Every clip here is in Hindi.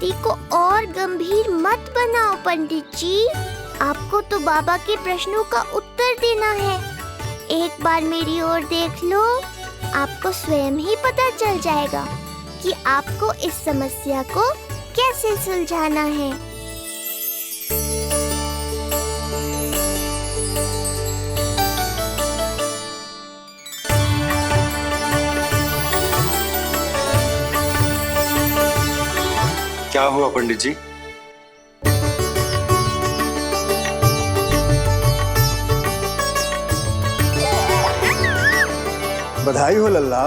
स्थिति को और गंभीर मत बनाओ पंडित जी। आपको तो बाबा के प्रश्नों का उत्तर देना है। एक बार मेरी ओर देख लो, आपको स्वयं ही पता चल जाएगा कि आपको इस समस्या को कैसे सुलझाना है। क्या हुआ पंडित जी? बधाई हो लल्ला,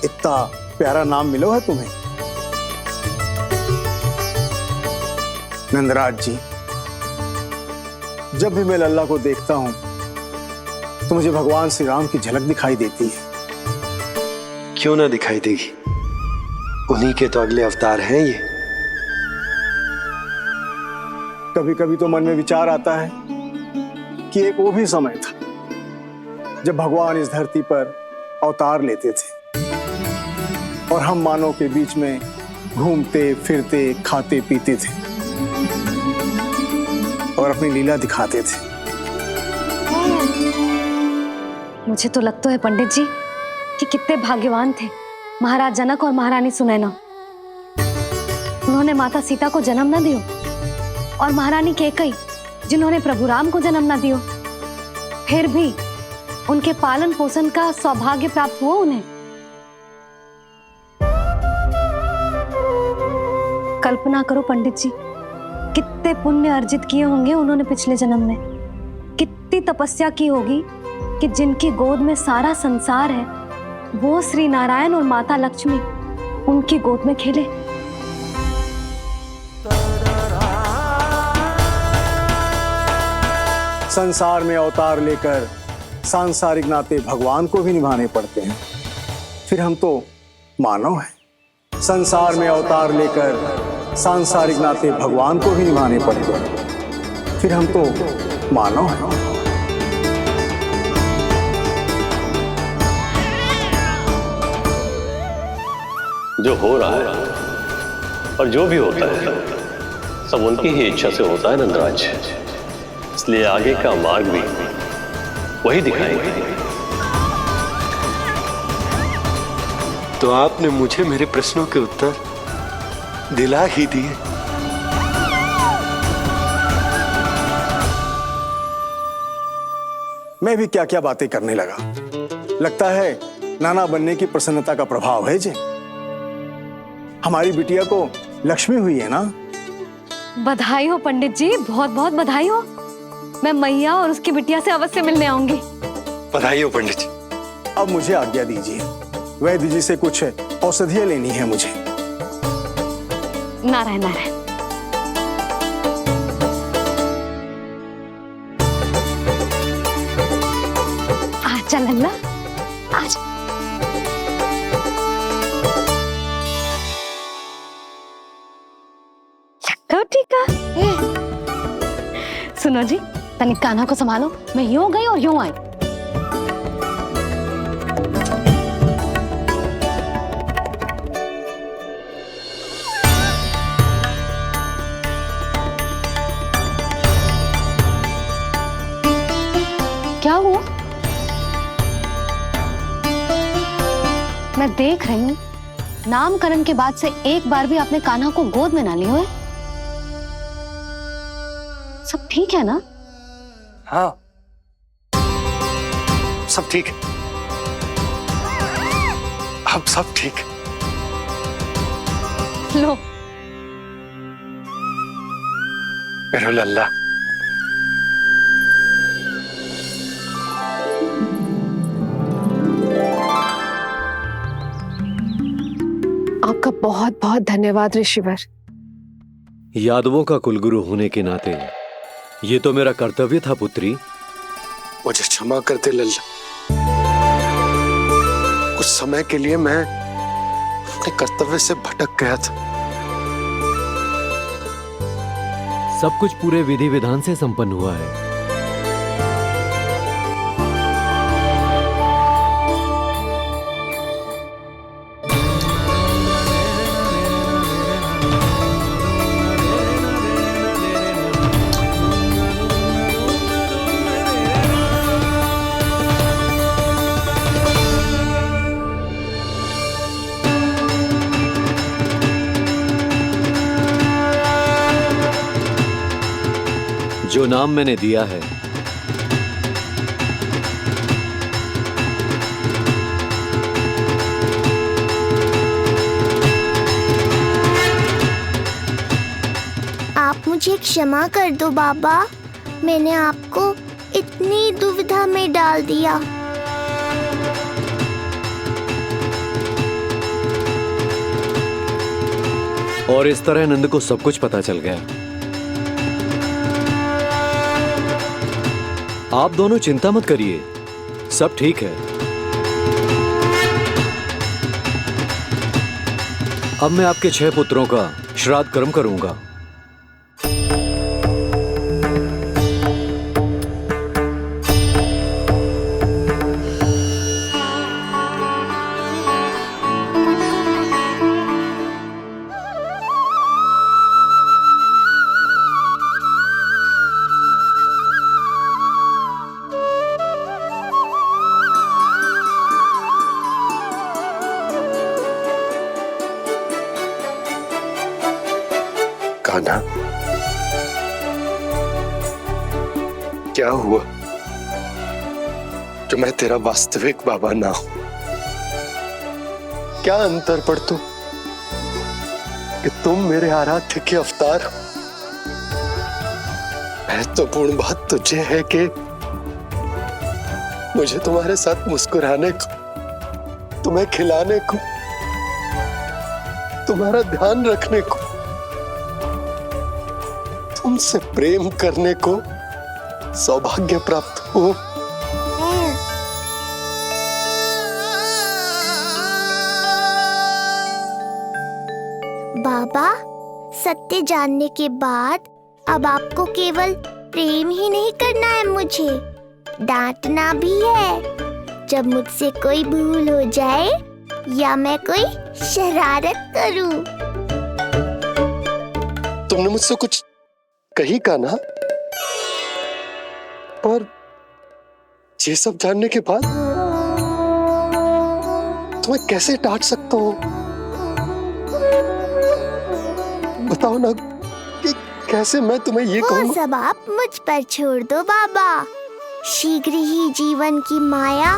इतना प्यारा नाम मिलो है तुम्हें। नंदराज जी, जब भी मैं लल्ला को देखता हूं तो मुझे भगवान श्री राम की झलक दिखाई देती है। क्यों ना दिखाई देगी, उन्हीं के तो अगले अवतार हैं ये। कभी कभी तो मन में विचार आता है कि एक वो भी समय था जब भगवान इस धरती पर अवतार लेते थे और हम मानव के बीच में घूमते फिरते खाते पीते थे और अपनी लीला दिखाते थे। मुझे तो लगता है पंडित जी कि कितने भाग्यवान थे महाराज जनक और महारानी सुनैना। उन्होंने माता सीता को जन्म न दियो और महारानी कैकई जिन्होंने प्रभु राम को जन्म न दियो, फिर भी उनके पालन पोषण का सौभाग्य प्राप्त हुआ उन्हें। कल्पना करो पंडित जी, कितने पुण्य अर्जित किए होंगे उन्होंने पिछले जन्म में। कितनी तपस्या की होगी कि जिनकी गोद में सारा संसार है वो श्री नारायण और माता लक्ष्मी उनकी गोद में खेले। संसार में अवतार लेकर सांसारिक नाते भगवान को भी निभाने पड़ते हैं, फिर हम तो मानव हैं। संसार में अवतार लेकर सांसारिक नाते भगवान को भी निभाने पड़ते हैं, फिर हम तो मानव हैं। जो हो रहा है और जो भी होता है सब उनकी ही इच्छा से होता है नंदराज, इसलिए आगे का मार्ग भी वही दिखाएंगे। तो आपने मुझे मेरे प्रश्नों के उत्तर दिला ही दिए। मैं भी क्या क्या बातें करने लगा। लगता है नाना बनने की प्रसन्नता का प्रभाव है जी। हमारी बिटिया को लक्ष्मी हुई है ना। बधाई हो पंडित जी, बहुत बहुत बधाई हो। मैं मैया और उसकी बिटिया से अवश्य मिलने आऊंगी। बधाई हो पंडित जी। अब मुझे आज्ञा दीजिए, वैद्य जी से कुछ औषधियां लेनी है मुझे। नारायण नारायण। आजा लल्ला, आजा। लगता ठीक है। सुनो जी, तनिक कान्हा को संभालो, मैं यूं गई और यूं आई। क्या हुआ? मैं देख रही हूं नामकरण के बाद से एक बार भी आपने कान्हा को गोद में ना लिया है। सब ठीक है ना? हाँ, सब ठीक है। अब सब ठीक। लो मेरा लल्ला। आपका बहुत बहुत धन्यवाद ऋषिवर। यादवों का कुलगुरु होने के नाते ये तो मेरा कर्तव्य था पुत्री। मुझे क्षमा कर दे लल्ला, कुछ समय के लिए मैं अपने कर्तव्य से भटक गया था। सब कुछ पूरे विधि विधान से संपन्न हुआ है। जो नाम मैंने दिया है आप मुझे क्षमा कर दो बाबा, मैंने आपको इतनी दुविधा में डाल दिया। और इस तरह नंद को सब कुछ पता चल गया। आप दोनों चिंता मत करिए, सब ठीक है। अब मैं आपके 6 पुत्रों का श्राद्ध कर्म करूंगा। कान्हा, क्या हुआ जो मैं तेरा वास्तविक बाबा ना हूं? क्या अंतर पड़ तू कि तुम मेरे आराध्य के अवतार हो? महत्वपूर्ण बात तुझे है कि मुझे तुम्हारे साथ मुस्कुराने को, तुम्हें खिलाने को, तुम्हारा ध्यान रखने को, तुमसे प्रेम करने को सौभाग्य प्राप्त हो। बाबा, सत्य जानने के बाद अब आपको केवल प्रेम ही नहीं करना है, मुझे डांटना भी है जब मुझसे कोई भूल हो जाए या मैं कोई शरारत करूं। तुमने मुझसे कुछ कही कान्हा, पर ये सब जानने के बाद तुम्हें कैसे डांट सकता हूं? बताओ ना कि कैसे मैं तुम्हें ये वो कहूंगा? सब आप मुझ पर छोड़ दो बाबा। शीघ्र ही जीवन की माया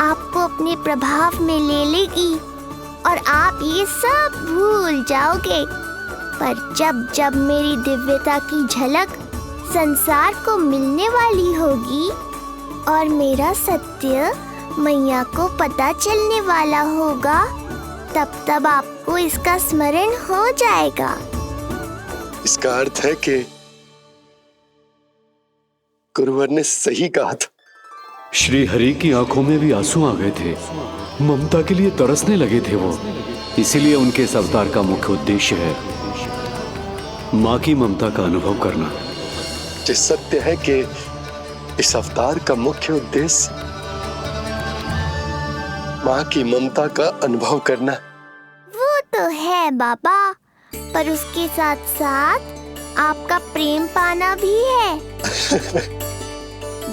आपको अपने प्रभाव में ले लेगी और आप ये सब भूल जाओगे। पर जब जब मेरी दिव्यता की झलक संसार को मिलने वाली होगी और मेरा सत्य मैया को पता चलने वाला होगा, तब तब आपको इसका स्मरण हो जाएगा। इसका अर्थ है कि गुरुवर ने सही कहा था। श्री हरि की आंखों में भी आंसू आ गए थे, ममता के लिए तरसने लगे थे वो। इसीलिए उनके इस अवतार का मुख्य उद्देश्य है माँ की ममता का अनुभव करना। जो सत्य है कि इस अवतार का मुख्य उद्देश्य माँ की ममता का अनुभव करना। वो तो है बाबा, पर उसके साथ साथ आपका प्रेम पाना भी है।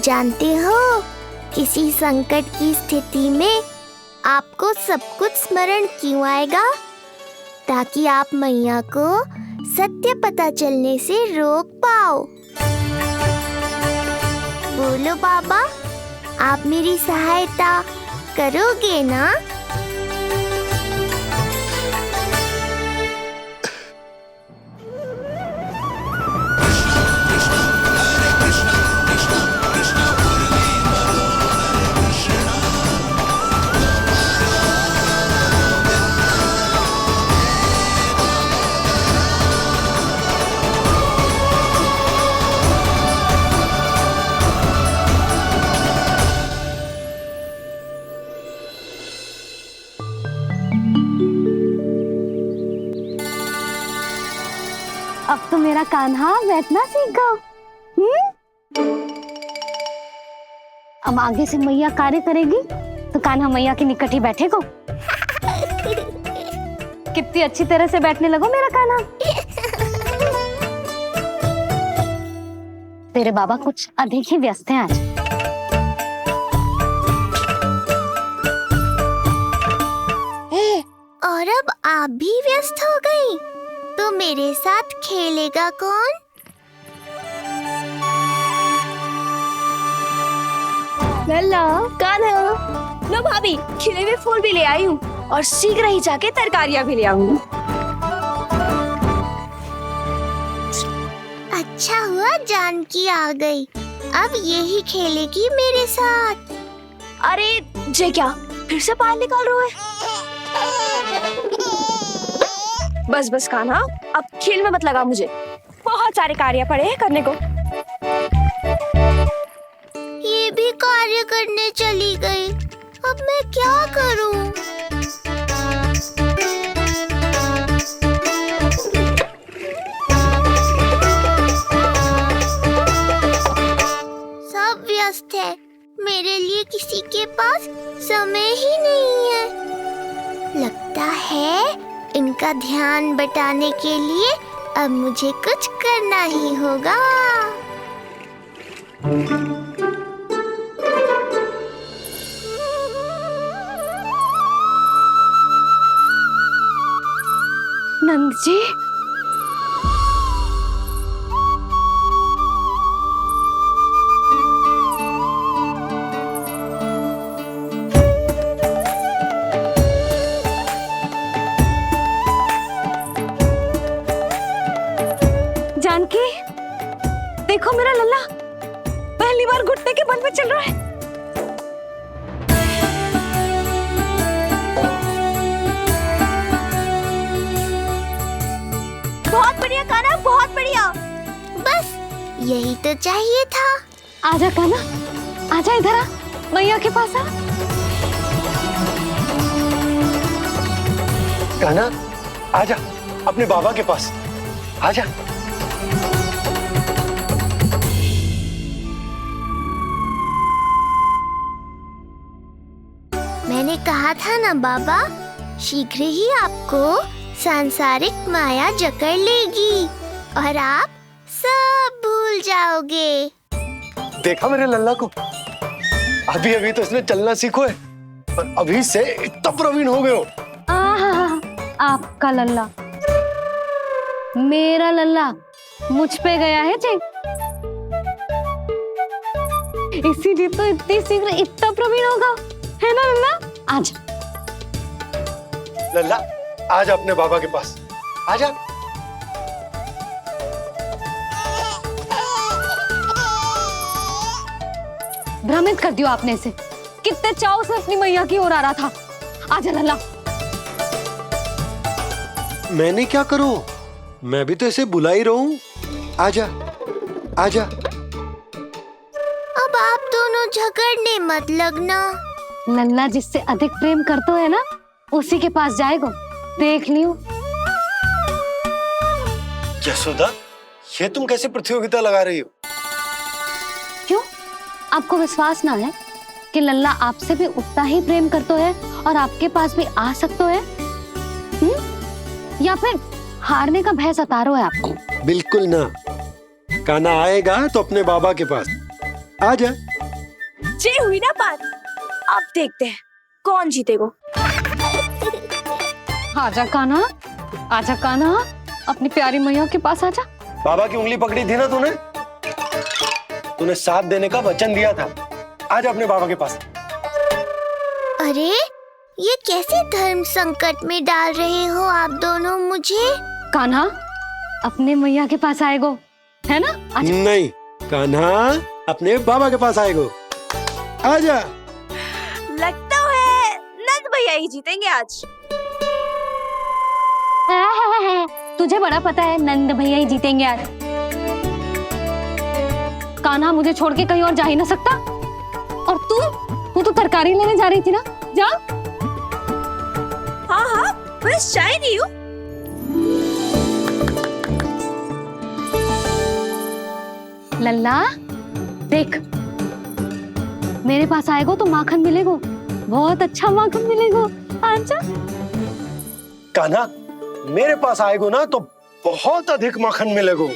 जानते हो, किसी संकट की स्थिति में आपको सब कुछ स्मरण क्यों आएगा? ताकि आप मैया को सत्य पता चलने से रोक पाओ। बोलो बाबा, आप मेरी सहायता करोगे ना? अब तो मेरा कान्हा बैठना सीख गया। अब आगे से मैया कार्य करेगी तो कान्हा मैया के निकट ही बैठेगा। कितनी अच्छी तरह से बैठने लगो मेरा कान्हा। तेरे बाबा कुछ अधिक ही व्यस्त हैं आज। और अब आप भी व्यस्त हो गई, तो मेरे साथ खेलेगा कौन? लल्ला कान्हा, लो भाभी, खिले हुए फूल भी ले आई हूँ और शीघ्र ही जाके तरकारियाँ भी ले आऊंगी। अच्छा हुआ जानकी आ गई, अब यही खेलेगी मेरे साथ। अरे जे क्या फिर से पानी निकाल रहे हो? बस बस कान्हा, अब खेल में मत लगा मुझे, बहुत सारे कार्य पड़े हैं करने को। ये भी कार्य करने चली गई, अब मैं क्या करूं? सब व्यस्त है, मेरे लिए किसी के पास समय ही नहीं है। लगता है इनका ध्यान बटाने के लिए अब मुझे कुछ करना ही होगा। नंद जी, जानकी, देखो मेरा लल्ला पहली बार घुटने के बल पे चल रहा है। बहुत बढ़िया कान्हा, बहुत बढ़िया। बस यही तो चाहिए था। आजा कान्हा, आजा इधर आ, मैया के पास आ। कान्हा, आजा अपने बाबा के पास, आजा। मैंने कहा था ना बाबा, शीघ्र ही आपको सांसारिक माया जकड़ लेगी और आप सब भूल जाओगे। देखा मेरे लल्ला को, अभी अभी तो इसने चलना सीखो है और अभी से इतना प्रवीण हो गए हो। आपका लल्ला, मेरा लल्ला मुझ पे गया है जी, इसीलिए तो इतनी शीघ्र इतना प्रवीण होगा, है ना लल्ला? आजा लल्ला, आजा अपने बाबा के पास, आजा। भ्रमित कर दियो आपने इसे, कितने चाव से अपनी मैया की ओर आ रहा था। आजा लल्ला। मैंने क्या करूं, मैं भी तो इसे बुला ही रहा हूं। आजा, आजा। अब आप दोनों झगड़ने मत लगना। लल्ला जिससे अधिक प्रेम करते है ना, उसी के पास जाएगो, देख लियो। यशोदा, ये तुम कैसे प्रतियोगिता लगा रही हो? क्यों, आपको विश्वास ना है कि लल्ला आपसे भी उतना ही प्रेम करता है और आपके पास भी आ सकता है? या फिर हारने का भय सता रहा है आपको? बिल्कुल ना, कान्हा आएगा तो अपने बाबा के पास, आजा। जे हुई ना बात, अब देखते हैं कौन जीतेगा। आजा कान्हा, आजा कान्हा, अपनी प्यारी मैया के पास आजा। बाबा की उंगली पकड़ी थी ना तूने, तूने साथ देने का वचन दिया था। आजा अपने बाबा के पास। अरे ये कैसे धर्म संकट में डाल रहे हो आप दोनों मुझे? कान्हा अपने मैया के पास आएगो, है ना? आजा। नहीं, कान्हा अपने बाबा के पास आएगो, आजा। लगता है नंद भैया ही जीतेंगे आज। तुझे बड़ा पता है नंद भैया ही जीतेंगे आज। कान्हा मुझे छोड़ के कहीं और जा ही ना सकता। और तू तो तरकारी लेने जा रही थी ना, जा। हाँ हाँ, बस जा ही रही हूँ। लल्ला देख, मेरे पास आएगो तो माखन मिलेगो, बहुत अच्छा माखन मिलेगो। आजा। कान्हा मेरे पास आएगो ना तो बहुत अधिक माखन मिलेगो,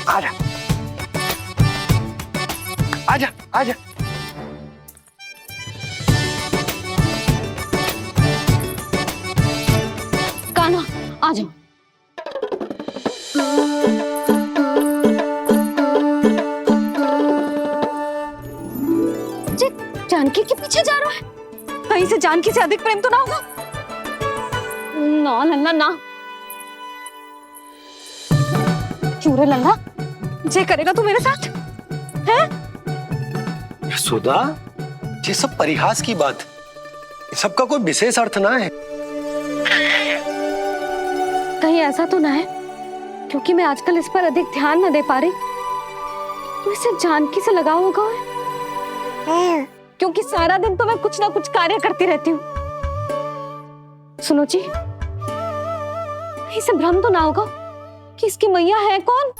आजा, आजा, आजा। कान्हा आ जाओ। के पीछे जा रहा है? कहीं से जानकी से अधिक प्रेम तो ना होगा? ना लल्ला ना। क्यों रे लल्ला, जे करेगा तू मेरे साथ है? सुधा, ये सब परिहास की बात, सबका कोई विशेष अर्थ ना है। कहीं ऐसा तो ना है क्योंकि मैं आजकल इस पर अधिक ध्यान न दे पा रही तो इसे जानकी से लगाव होगा है? क्योंकि सारा दिन तो मैं कुछ ना कुछ कार्य करती रहती हूँ। सुनो जी, इसे भ्रम तो ना होगा कि इसकी मैया है कौन?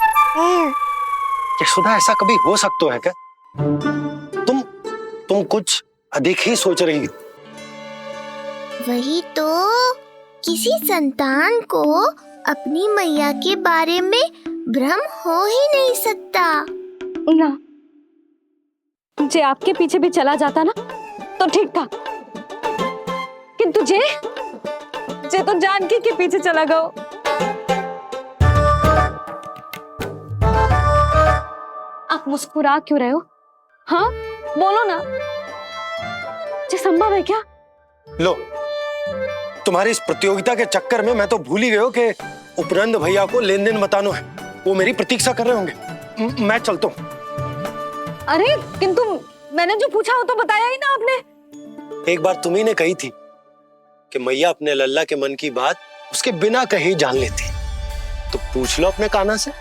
सुधा, ऐसा कभी हो सकता है क्या? तुम कुछ अधिक ही सोच रही हो। वही तो, किसी संतान को अपनी मैया के बारे में भ्रम हो ही नहीं सकता। ना, जे आपके पीछे भी चला जाता ना तो ठीक था, किंतु जे तो जानकी के पीछे चला गया। आप मुस्कुरा क्यों रहे हो? हाँ बोलो ना, ये संभव है क्या? लो, तुम्हारी इस प्रतियोगिता के चक्कर में मैं तो भूल ही गया कि उपनंद भैया को लेन देन बताना है। वो मेरी प्रतीक्षा कर रहे होंगे। मैं चलता हूँ। अरे किंतु मैंने जो पूछा वो तो बताया ही ना आपने। एक बार तुम्ही ने कही थी कि मैया अपने लल्ला के मन की बात उसके बिना कहे ही जान लेती, तो पूछ लो अपने कान्हा से।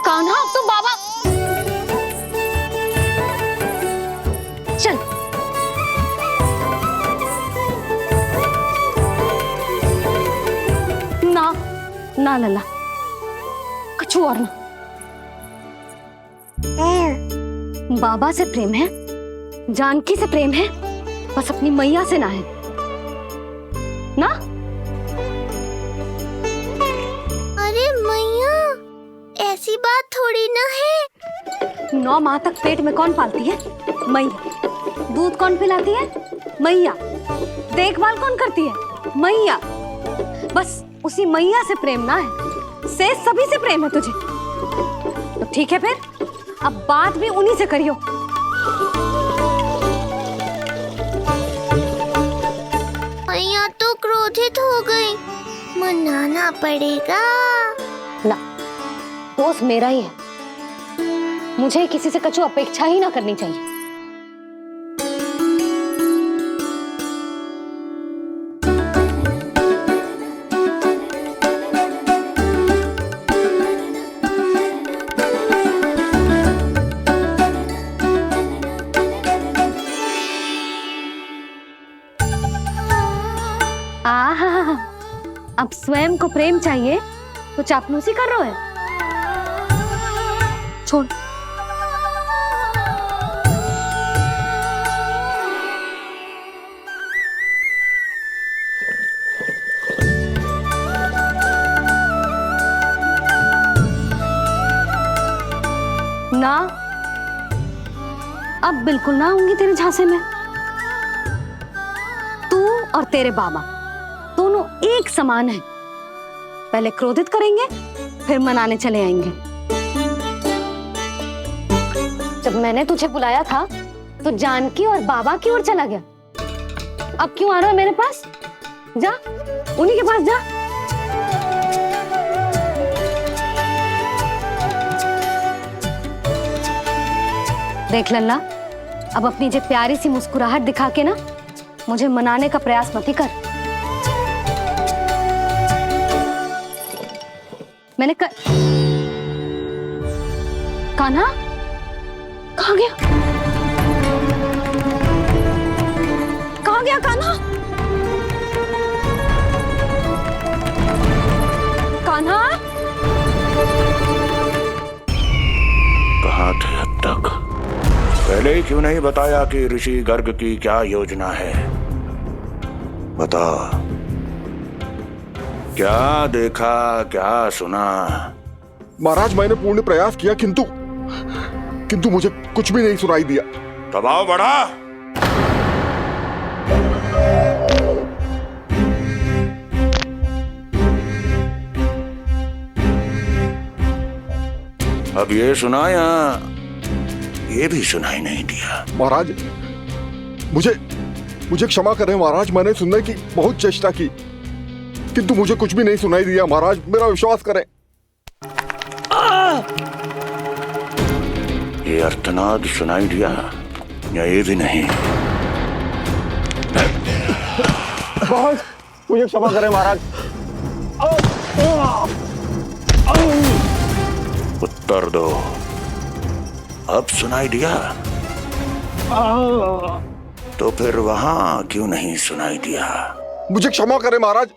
कान्हा, अब तो बाबा चल। ना ना लल्ला, कुछ और ना। बाबा से प्रेम है, जानकी से प्रेम है, बस अपनी मैया से ना है ना। अरे मैया, ऐसी बात थोड़ी ना है। 9 माह तक पेट में कौन पालती है? मैया। दूध कौन पिलाती है? मैया। देखभाल कौन करती है? मैया। बस उसी मैया से प्रेम ना है, से सभी से प्रेम है तुझे। तो ठीक है फिर, अब बात भी उन्हीं से करियो। मैया तो क्रोधित हो गई, मनाना पड़ेगा। ना, दोस्त मेरा ही है, मुझे किसी से कछु अपेक्षा ही ना करनी चाहिए। आहा, अब स्वयं को प्रेम चाहिए तो चापलूसी कर रहे हो? छोड़। ना, अब बिल्कुल ना आऊंगी तेरे झांसे में। तू और तेरे बाबा दोनों एक समान हैं। पहले क्रोधित करेंगे, फिर मनाने चले आएंगे। जब मैंने तुझे बुलाया था तो जानकी और बाबा की ओर चला गया। अब क्यों आ रहा है मेरे पास? जा, उन्हीं के पास जा। देख लल्ला, अब अपनी जे प्यारी सी मुस्कुराहट दिखा के ना मुझे मनाने का प्रयास मत ही कर। मैंने कान्हा कहाँ गया? कहाँ गया कान्हा? कान्हा, कहाँ थे अब तक? पहले ही क्यों नहीं बताया कि ऋषि गर्ग की क्या योजना है? बता, क्या देखा, क्या सुना? महाराज, मैंने पूर्ण प्रयास किया किंतु मुझे कुछ भी नहीं सुनाई दिया। दबाव बढ़ा। अब ये सुना या ये भी सुनाई नहीं दिया? महाराज, मुझे क्षमा करें महाराज, मैंने सुनने की बहुत चेष्टा की किंतु मुझे कुछ भी नहीं सुनाई दिया महाराज, मेरा विश्वास करें। ये अर्थनाद सुनाई दिया या ये भी नहीं? बहुत मुझे क्षमा करें महाराज। उत्तर दो, अब सुनाई दिया? तो फिर वहां क्यों नहीं सुनाई दिया? मुझे क्षमा करें महाराज,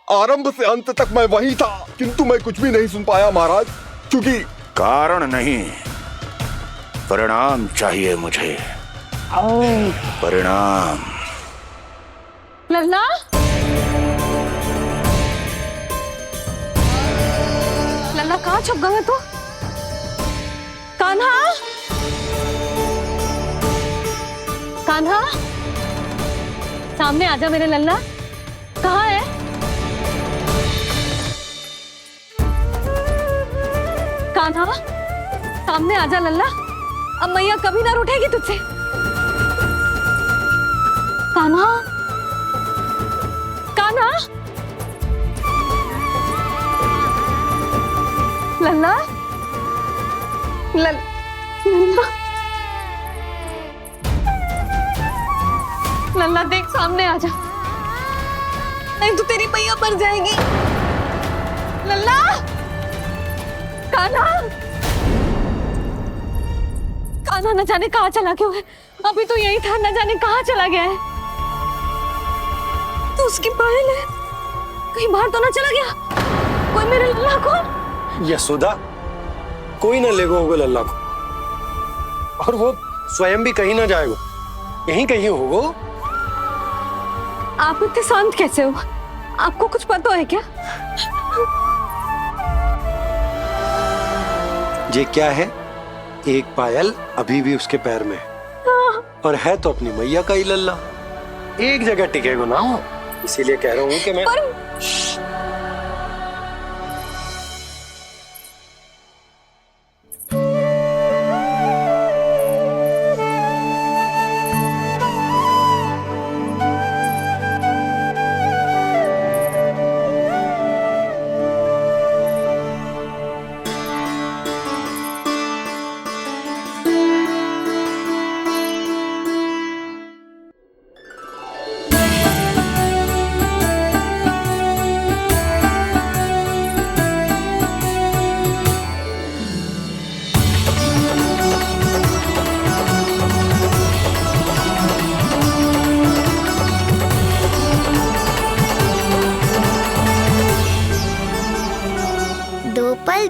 आरंभ से अंत तक मैं वही था किंतु मैं कुछ भी नहीं सुन पाया महाराज, क्योंकि कारण नहीं, परिणाम चाहिए मुझे। परिणाम। लल्ला, लल्ला कहाँ छुप गए तू? कान्हा, कान्हा, सामने आजा मेरे लल्ला, कहाँ है? कान्हा, सामने आजा लल्ला, अब मैया कभी ना रूठेगी तुझसे। कान्हा, कान्हा, लल्ला, लल्ला, लल्ला देख सामने आ जा, नहीं तो तेरी मैया मर जाएगी। लल्ला, कान्हा, कान्हा न जाने कहाँ चला गया है, अभी तो यही था, न जाने कहाँ चला गया है। तो उसकी पायल है, कहीं बाहर तो ना चला गया? कोई मेरे लल्ला को? यशोदा, कोई ना लेगो होगा लल्ला को, और वो स्वयं भी कहीं ना जाएगा, यहीं कहीं होगो। आप इतने शांत कैसे हो? आपको कुछ पता है क्या? ये क्या है? एक पायल अभी भी उसके पैर में है, और है तो अपनी मैया का ही लल्ला, एक जगह टिकेगा ना, इसीलिए कह रहा हूँ कि मैं पल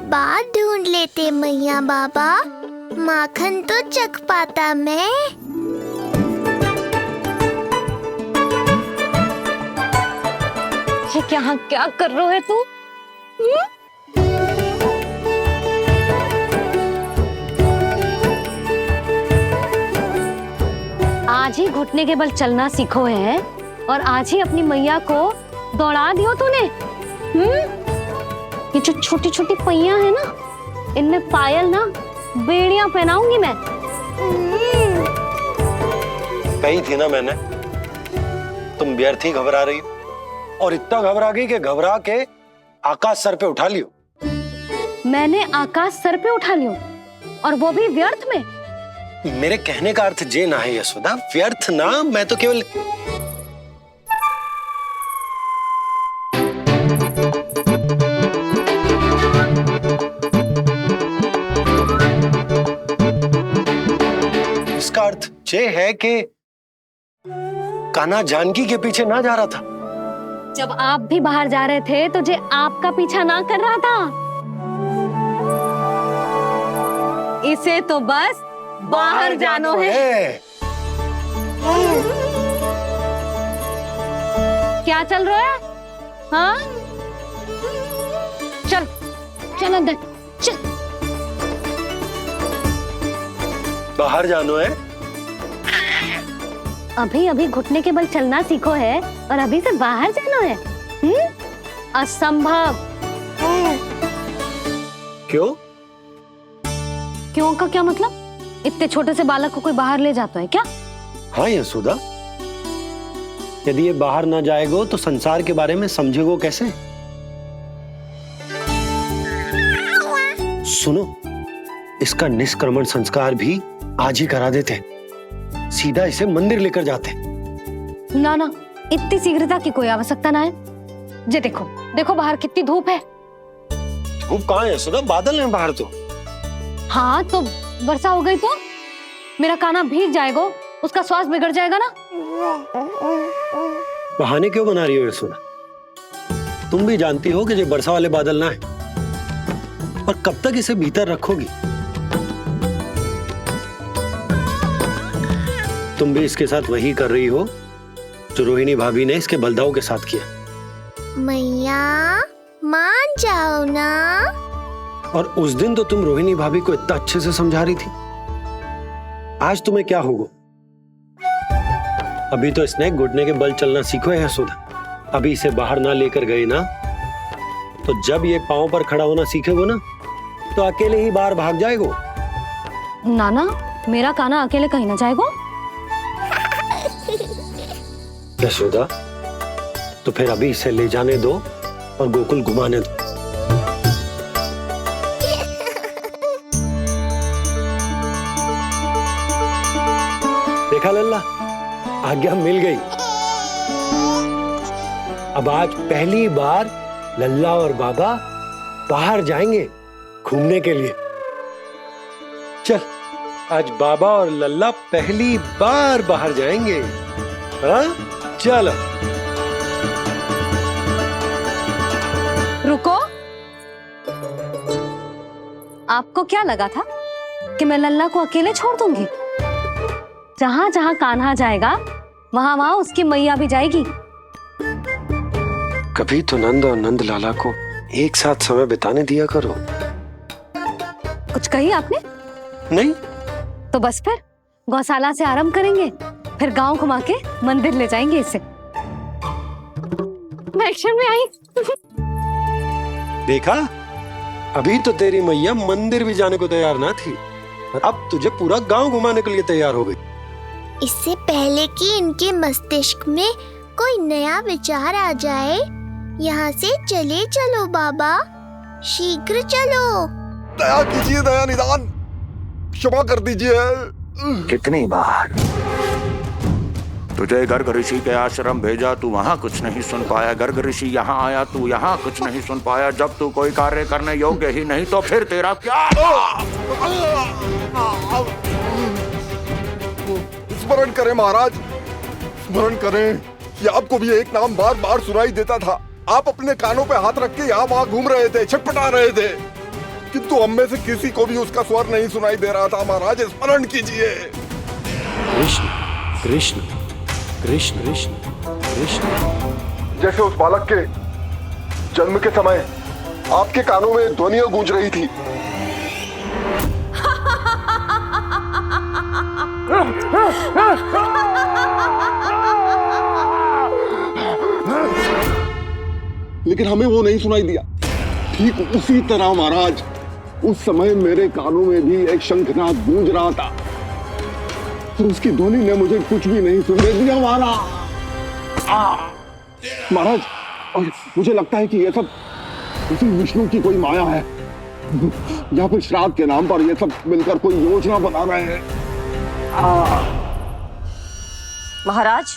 बाद ढूंढ लेते मैया बाबा, माखन तो चख पाता मैं। ये क्या कर रहे है तू? आज ही घुटने के बल चलना सीखो है और आज ही अपनी मैया को दौड़ा दियो तूने। ये जो छोटी छोटी पहियां है ना, इनमें पायल ना बेड़ियां पहनाऊंगी मैं। कही थी ना मैंने, तुम व्यर्थ ही घबरा रही हो, और इतना घबरा गई कि घबरा के आकाश सर पे उठा लियो। मैंने आकाश सर पे उठा लियो, और वो भी व्यर्थ में? मेरे कहने का अर्थ जे ना है यशोदा, व्यर्थ ना, मैं तो केवल इसका अर्थ ये है कि कान्हा जानकी के पीछे ना जा रहा था। जब आप भी बाहर जा रहे थे तो जे आपका पीछा ना कर रहा था। इसे तो बस बाहर जानो है। क्या चल रहा है? हाँ, चल चल अंदर चल। बाहर जानो है? अभी अभी घुटने के बल चलना सीखो है और अभी से बाहर जाना है? असंभव। क्यों? क्यों का क्या मतलब? इतने छोटे से बालक को कोई बाहर ले जाता है क्या? हाँ यशोदा, यदि ये बाहर ना जाएगो तो संसार के बारे में समझेगो कैसे? सुनो, इसका निष्क्रमण संस्कार भी आज ही करा देते, सीधा इसे मंदिर लेकर जाते। ना ना, इतनी शीघ्रता की कोई आवश्यकता ना है। जे देखो देखो बाहर कितनी धूप है। धूप कहाँ है यशोदा? बादल हैं बाहर तो। हाँ तो वर्षा हो गई तो मेरा कान्हा भीग जाएगा, उसका स्वास्थ्य बिगड़ जाएगा ना। बहाने क्यों बना रही हो यशोदा? तुम भी जानती हो कि ये वर्षा वाले बादल ना है, और कब तक इसे भीतर रखोगी? तुम भी इसके साथ वही कर रही हो जो रोहिणी भाभी ने इसके बलदाऊ के साथ किया। मैया मान जाओ ना। और उस दिन तो तुम रोहिणी भाभी को इतना अच्छे से समझा रही थी, आज तुम्हें क्या होगा? अभी तो इसने घुटने के बल चलना सीखो है यशोदा। अभी इसे बाहर ना लेकर गए ना, तो जब ये पांव पर खड़ा होना सीखेगो ना, तो अकेले ही बाहर भाग जाएगो। नाना, मेरा कान्हा अकेले कहीं ना जाएगा। यशोदा, तो फिर अभी इसे ले जाने दो और गोकुल घुमाने दो। देखा लल्ला, आज्ञा मिल गई। अब आज पहली बार लल्ला और बाबा बाहर जाएंगे घूमने के लिए। चल, आज बाबा और लल्ला पहली बार बाहर जाएंगे। हाँ, चलो। रुको, आपको क्या लगा था कि मैं लल्ला को अकेले छोड़ दूंगी? जहां जहां कान्हा जाएगा वहां वहां उसकी मैया भी जाएगी। कभी तो नंद और नंद लाला को एक साथ समय बिताने दिया करो। कुछ कही आपने? नहीं तो बस फिर गौशाला से आरंभ करेंगे, फिर गांव घुमा के मंदिर ले जाएंगे इसे। मैं एक्शन में आई। देखा, अभी तो तेरी मैया मंदिर भी जाने को तैयार ना थी, और अब तुझे पूरा गांव घुमाने के लिए तैयार हो गई। इससे पहले कि इनके मस्तिष्क में कोई नया विचार आ जाए, यहाँ से चले चलो बाबा, शीघ्र चलो। दया कीजिए, दया निदान, क्षमा कर दीजिए। कितनी बार तुझे गर्ग ऋषि के आश्रम भेजा, तू वहाँ कुछ नहीं सुन पाया। गर्ग ऋषि यहाँ आया, तू यहाँ कुछ नहीं सुन पाया। जब तू कोई कार्य करने योग्य ही नहीं, तो फिर तेरा क्या? स्मरण करें महाराज, स्मरण करें कि आपको भी एक नाम बार बार सुनाई देता था। आप अपने कानों पे हाथ रख के यहाँ वहाँ घूम रहे थे, छटपटा रहे थे, किंतु हम में से किसी को भी उसका स्वर नहीं सुनाई दे रहा था। महाराज, स्मरण कीजिए। कृष्ण कृष्ण कृष्ण कृष्ण कृष्ण। जैसे उस बालक के जन्म के समय आपके कानों में ध्वनियां गूंज रही थी। लेकिन हमें वो नहीं सुनाई दिया। ठीक उसी तरह महाराज, उस समय मेरे कानों में भी एक शंखनाद गूंज रहा था, और उसकी ध्वनि ने मुझे कुछ भी नहीं सुनने दिया महाराज। और मुझे लगता है कि ये सब उसी विष्णु की कोई माया है, या फिर श्राद्ध के नाम पर ये सब मिलकर कोई योजना बना रहे हैं। महाराज,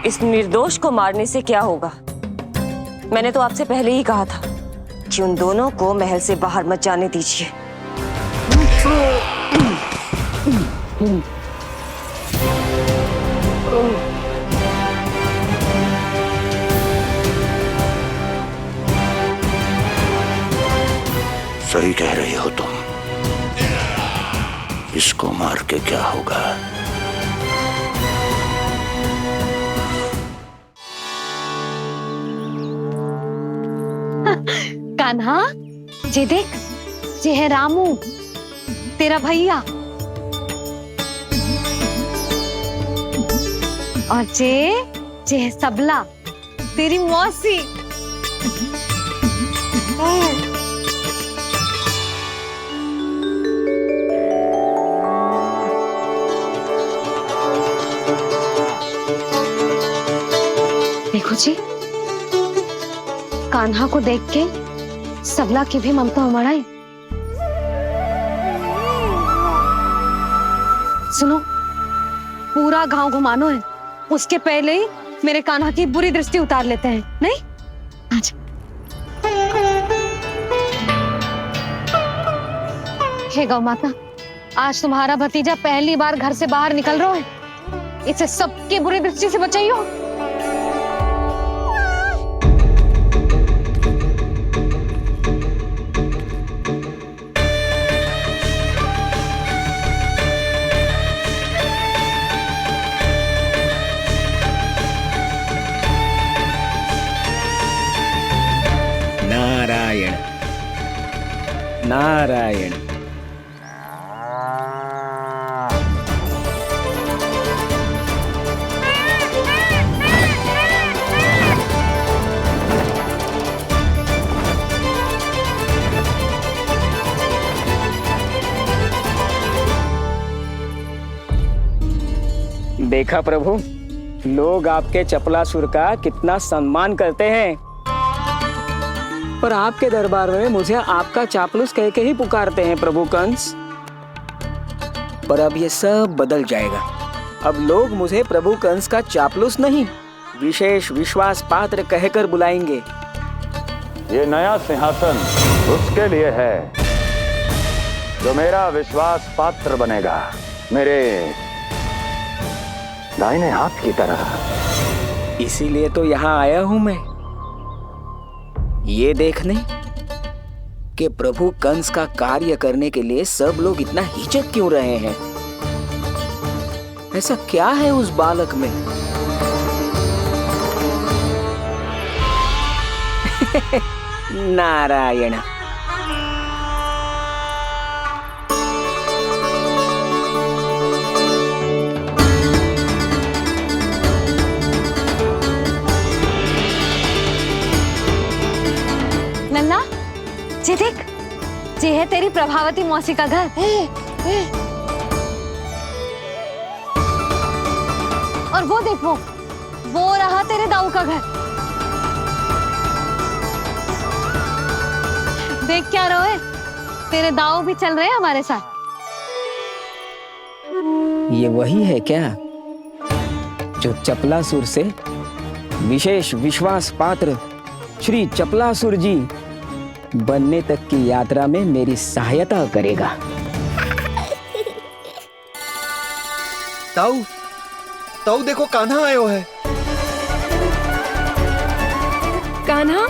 इस निर्दोष को मारने से क्या होगा? मैंने तो आपसे पहले ही कहा था कि उन दोनों को महल से बाहर मत जाने दीजिए। सही कह रही हो तुम। इसको मार के क्या होगा? कान्हा, जे देख, जे है रामू, तेरा भैया, और जे है सबला, तेरी मौसी। बाबूजी, कान्हा को देख के सबला की भी ममता उमड़ आई। सुनो, पूरा गांव घुमानो है, उसके पहले ही मेरे कान्हा की बुरी दृष्टि उतार लेते हैं, नहीं? अच्छा। हे गौ माता, आज तुम्हारा भतीजा पहली बार घर से बाहर निकल रहा है, इसे सबकी बुरी दृष्टि से बचाइयो। नारायण नारायण। देखा प्रभु, लोग आपके चपलासुर का कितना सम्मान करते हैं, पर आपके दरबार में मुझे आपका चापलूस कह के ही पुकारते हैं प्रभु कंस। पर अब ये सब बदल जाएगा। अब लोग मुझे प्रभु कंस का चापलूस नहीं, विशेष विश्वास पात्र कहकर बुलाएंगे। ये नया सिंहासन उसके लिए है जो मेरा विश्वास पात्र बनेगा, मेरे दाहिने हाथ की तरह। इसीलिए तो यहाँ आया हूं मैं, ये देखने कि प्रभु कंस का कार्य करने के लिए सब लोग इतना हिचक क्यों रहे हैं। ऐसा क्या है उस बालक में? नारायण। नन्ना, जी देख, ये है तेरी प्रभावती मौसी का घर। और वो देखो, वो रहा तेरे दाऊ का घर। देख क्या रोए, तेरे दाऊ भी चल रहे हैं हमारे साथ। ये वही है क्या जो चपलासुर से विशेष विश्वास पात्र श्री चपलासुर जी बनने तक की यात्रा में मेरी सहायता करेगा? ताऊ, ताऊ देखो कान्हा आयो है। कान्हा,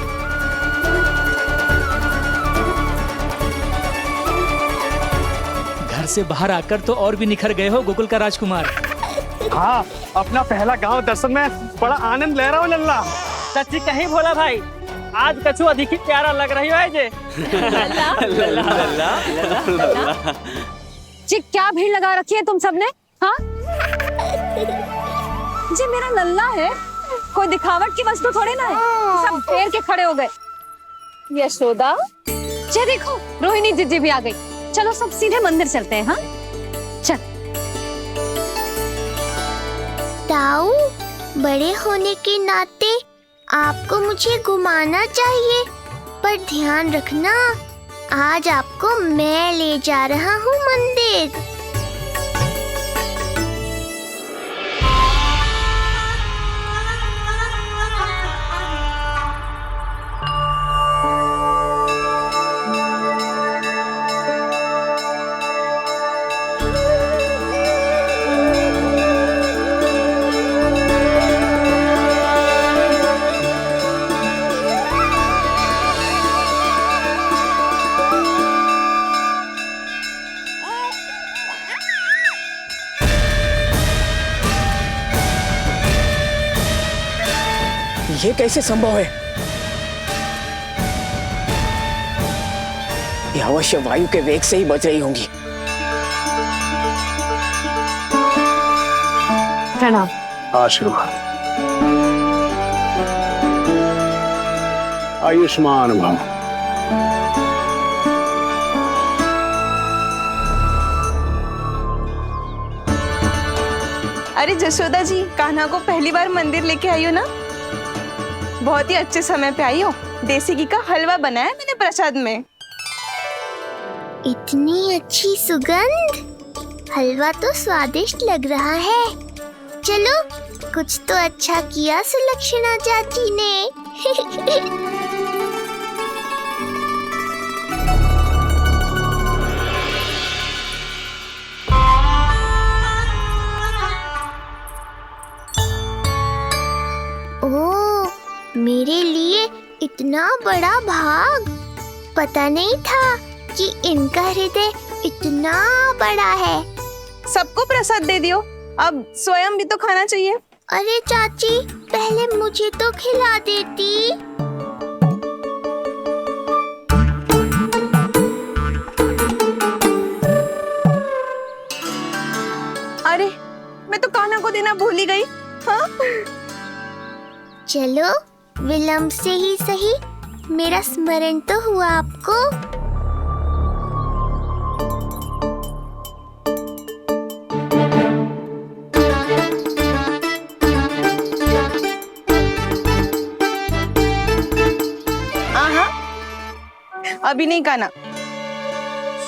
घर से बाहर आकर तो और भी निखर गए हो गोकुल का राजकुमार। हाँ, अपना पहला गांव दर्शन में बड़ा आनंद ले रहा हूँ लल्ला। सच्ची कहीं भोला भाई, आज कछु अधिक ही प्यारा लग रही है जे। जी क्या भीड़ लगा रखी है तुम सबने? हाँ जी, मेरा लल्ला है, कोई दिखावट की वस्तु थोड़ी ना है। सब घेर के खड़े हो गए। यशोदा, जी देखो, रोहिणी जीजी भी आ गई। चलो सब सीधे मंदिर चलते हैं। हाँ चल। ताऊ, बड़े होने के नाते आपको मुझे घुमाना चाहिए, पर ध्यान रखना, आज आपको मैं ले जा रहा हूँ मंदिर। ये कैसे संभव है? ये अवश्य वायु के वेग से ही बच रही होंगी। प्रणाम। आशीर्वाद। आयुष्मान भव। अरे जशोदा जी, कान्हा को पहली बार मंदिर लेके आई हो ना? बहुत ही अच्छे समय पे आई हो। देसी घी का हलवा बनाया मैंने प्रसाद में। इतनी अच्छी सुगंध, हलवा तो स्वादिष्ट लग रहा है। चलो, कुछ तो अच्छा किया सुलक्षणा चाची ने। ओह, मेरे लिए इतना बड़ा भाग। पता नहीं था कि इनका हृदय इतना बड़ा है। सबको प्रसाद दे दियो, अब स्वयं भी तो खाना चाहिए। अरे चाची, पहले मुझे तो खिला देती। अरे, मैं तो कान्हा को देना भूल ही गई। हाँ? चलो, विलंब से ही सही, मेरा स्मरण तो हुआ आपको। अभी नहीं खाना,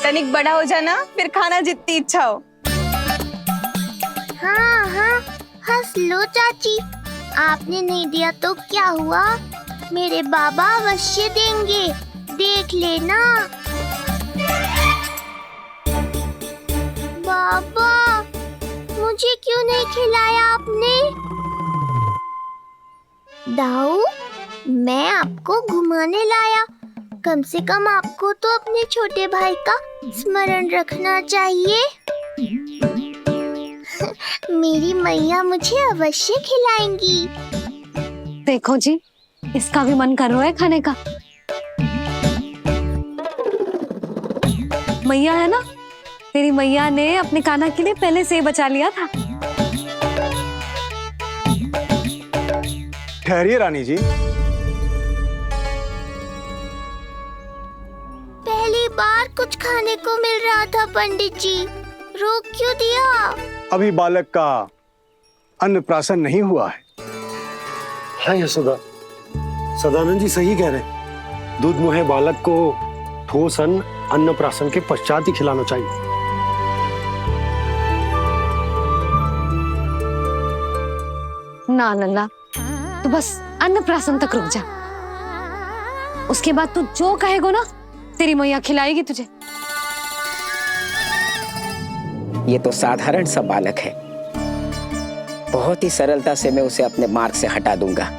तनिक बड़ा हो जाना, फिर खाना जितनी इच्छा हो। हाँ हाँ, हंस लो चाची। आपने नहीं दिया तो क्या हुआ, मेरे बाबा अवश्य देंगे, देख लेना। बाबा, मुझे क्यों नहीं खिलाया आपने? दाऊ, मैं आपको घुमाने लाया, कम से कम आपको तो अपने छोटे भाई का स्मरण रखना चाहिए। मेरी मैया मुझे अवश्य खिलाएंगी। देखो जी, इसका भी मन कर रहा है खाने का। मैया है ना, तेरी मैया ने अपने कान्हा के लिए पहले से ही बचा लिया था। ठहरिए रानी जी। पहली बार कुछ खाने को मिल रहा था पंडित जी, रोक क्यों दिया? अभी बालक का अन्नप्राशन नहीं हुआ है। हाँ यशोदा, सदानंद जी सही कह रहे। दूध मुहे बालक को ठोस अन्नप्राशन के पश्चात ही खिलाना चाहिए। ना लल्ला, तू बस अन्नप्राशन तक रुक जा, उसके बाद तू जो कहेगो ना, तेरी मैया खिलाएगी तुझे। ये तो साधारण सा बालक है, बहुत ही सरलता से मैं उसे अपने मार्ग से हटा दूंगा।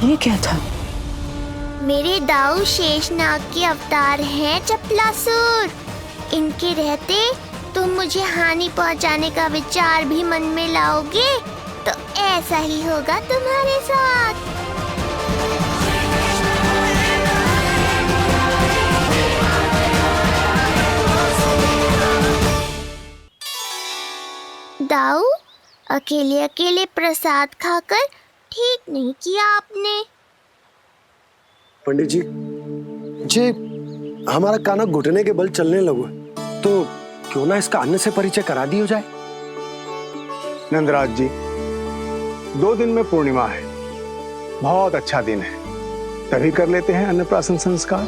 ये क्या था? मेरे दाऊ शेषनाग के अवतार हैं चपलासुर। इनके रहते तुम मुझे हानि पहुंचाने का विचार भी मन में लाओगे तो ऐसा ही होगा तुम्हारे साथ। दाऊ, अकेले अकेले प्रसाद खाकर ठीक नहीं किया आपने। पंडित जी, जे हमारा कान्हा घुटने के बल चलने लगो तो क्यों ना इसका अन्न से परिचय करा दिया जाए। नंदराज जी, 2 दिन में पूर्णिमा है, बहुत अच्छा दिन है, तभी कर लेते हैं अन्नप्राशन संस्कार।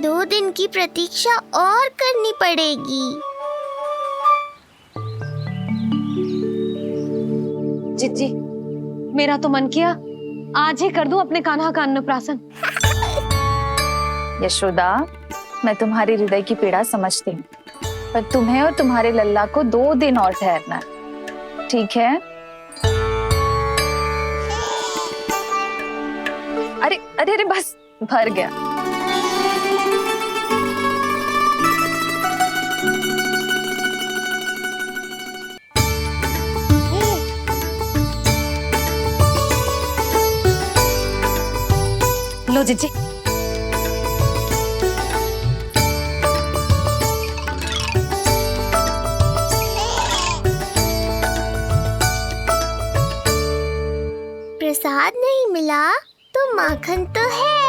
2 दिन की प्रतीक्षा और करनी पड़ेगी। जिज्जी, मेरा तो मन किया आज ही कर दूं अपने कान्हा का अन्नप्राशन। यशोदा, मैं तुम्हारी हृदय की पीड़ा समझती हूँ, पर तुम्हें और तुम्हारे लल्ला को 2 दिन और ठहरना है, ठीक है? अरे अरे अरे, बस भर गया। लो जीजी। प्रसाद नहीं मिला तो माखन तो है।